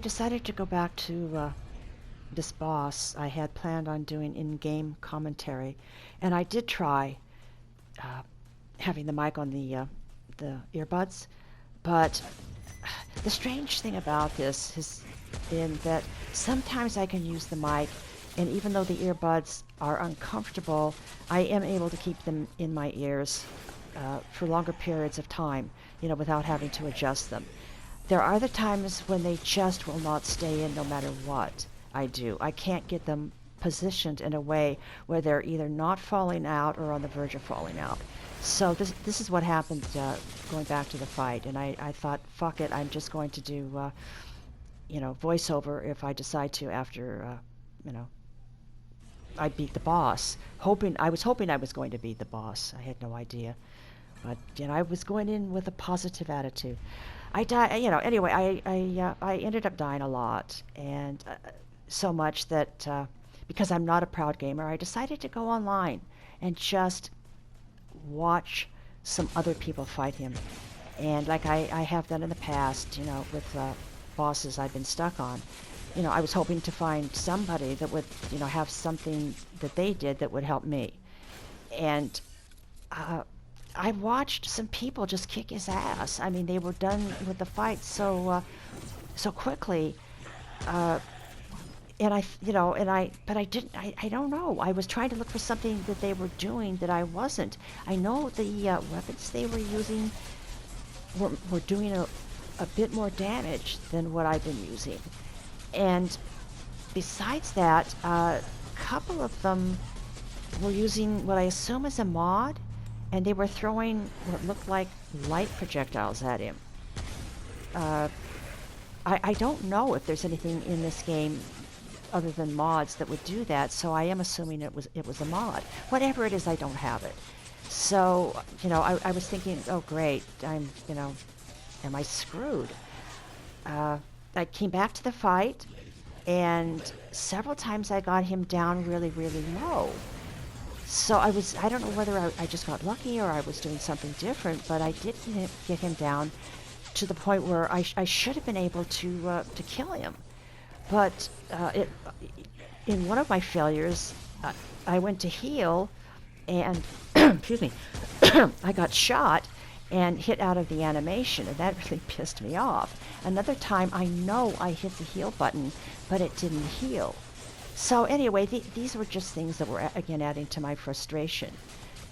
decided to go back to this boss. I had planned on doing in-game commentary, and I did try uh, having the mic on the earbuds, but the strange thing about this has been that sometimes I can use the mic, and even though the earbuds are uncomfortable, I am able to keep them in my ears for longer periods of time, without having to adjust them. There are other times when they just will not stay in no matter what I do. I can't get them positioned in a way where they're either not falling out or on the verge of falling out. So this is what happened going back to the fight, and I thought, fuck it, I'm just going to do voiceover if I decide to after I beat the boss. I was hoping I was going to beat the boss. I had no idea, but I was going in with a positive attitude. I died, anyway, I ended up dying a lot, and so much that because I'm not a proud gamer, I decided to go online and just watch some other people fight him. And like I have done in the past, with bosses I've been stuck on, I was hoping to find somebody that would, have something that they did that would help me. And I watched some people just kick his ass. I mean, they were done with the fight so quickly. And but I don't know. I was trying to look for something that they were doing that I wasn't. I know the weapons they were using were doing a bit more damage than what I've been using. And besides that, a couple of them were using what I assume is a mod, and they were throwing what looked like light projectiles at him. I don't know if there's anything in this game other than mods that would do that, so I am assuming it was a mod. Whatever it is, I don't have it. So, I was thinking, oh great, am I screwed? I came back to the fight, and several times I got him down really, really low. So I don't know whether I just got lucky or I was doing something different, but I did get him down to the point where I should have been able to kill him. But in one of my failures, I went to heal, and excuse me, I got shot and hit out of the animation, and that really pissed me off. Another time, I know I hit the heal button, but it didn't heal. So anyway, these were just things that were, again, adding to my frustration.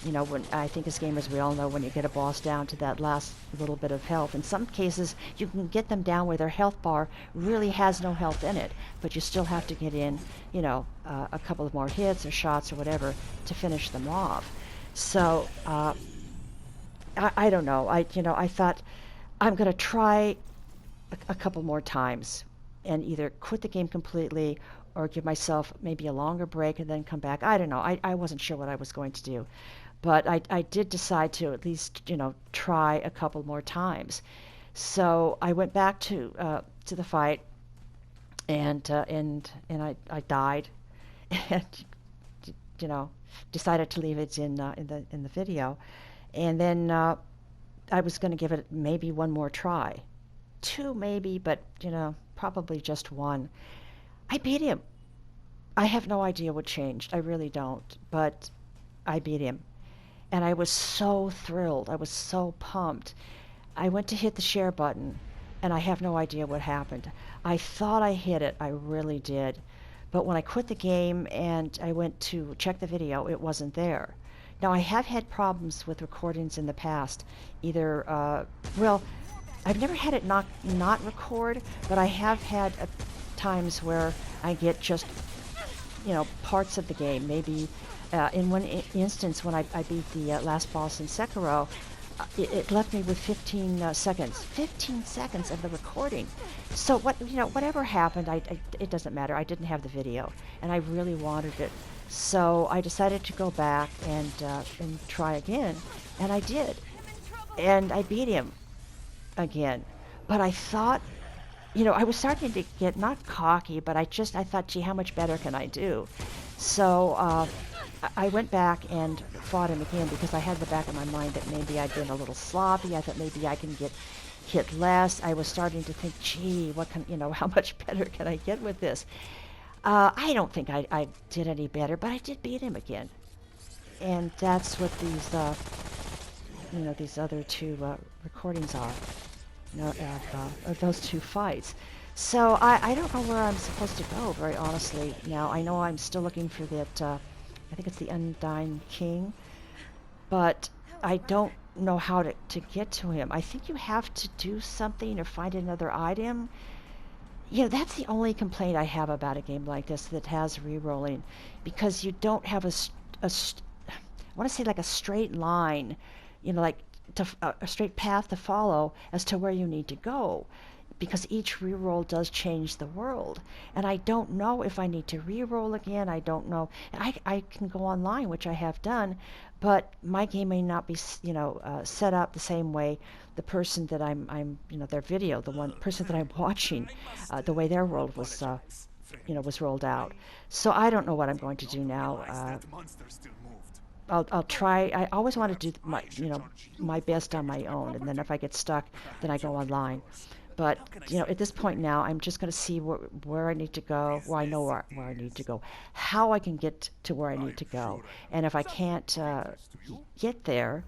When I think as gamers we all know when you get a boss down to that last little bit of health. In some cases, you can get them down where their health bar really has no health in it, but you still have to get in, a couple of more hits or shots or whatever to finish them off. So I don't know. I thought I'm going to try a couple more times and either quit the game completely or give myself maybe a longer break and then come back. I don't know. I wasn't sure what I was going to do. But I did decide to at least, try a couple more times. So I went back to the fight, and I died, and decided to leave it in the video, and then I was going to give it maybe one more try, two maybe, but probably just one. I beat him. I have no idea what changed. I really don't, but I beat him. And I was so thrilled. I was so pumped. I went to hit the share button, and I have no idea what happened. I thought I hit it. I really did. But when I quit the game and I went to check the video, it wasn't there. Now, I have had problems with recordings in the past. Either, I've never had it not record, but I have had times where I get just, parts of the game, maybe. In one instance, when I beat the last boss in Sekiro, it left me with 15 seconds. 15 seconds of the recording. So whatever happened, it doesn't matter. I didn't have the video, and I really wanted it. So I decided to go back and try again, and I did, and I beat him again. But I thought, I was starting to get not cocky, but I thought, gee, how much better can I do? So I went back and fought him again because I had in the back of my mind that maybe I'd been a little sloppy. I thought maybe I can get, hit less. I was starting to think, gee, how much better can I get with this? I don't think I did any better, but I did beat him again. And that's what these other two recordings are, of those two fights. So I don't know where I'm supposed to go, very honestly. Now, I know I'm still looking for that, I think it's the Undying King, but I don't know how to get to him. I think you have to do something or find another item. That's the only complaint I have about a game like this that has re-rolling, because you don't have I want to say like a straight line, like a straight path to follow as to where you need to go, because each re-roll does change the world. And I don't know if I need to re-roll again. I don't know. I can go online, which I have done, but my game may not be, set up the same way the person that I'm their video, the one person that I'm watching, the way their world was rolled out. So I don't know what I'm going to do now. I'll try. I always want to do my best on my own, and then if I get stuck, then I go online. But at this point now, I'm just going to see where I need to go, where I know where I need to go, how I can get to where I need to go, and if I can't get there,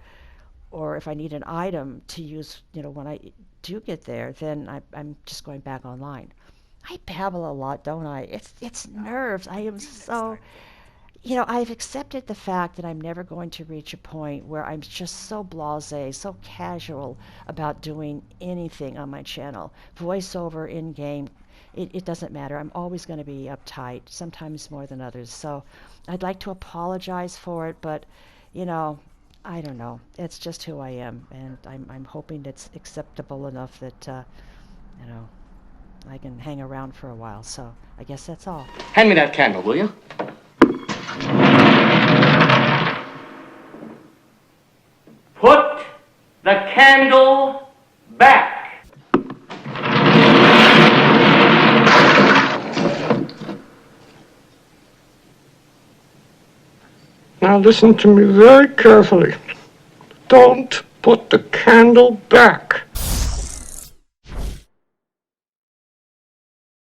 or if I need an item to use, when I do get there, then I'm just going back online. I babble a lot, don't I? It's nerves. I am so. I've accepted the fact that I'm never going to reach a point where I'm just so blasé, so casual about doing anything on my channel. Voiceover, in-game, it doesn't matter. I'm always going to be uptight, sometimes more than others. So I'd like to apologize for it, but, I don't know. It's just who I am, and I'm hoping it's acceptable enough that, I can hang around for a while. So I guess that's all. Hand me that candle, will you? Put the candle back. Now listen to me very carefully. Don't put the candle back.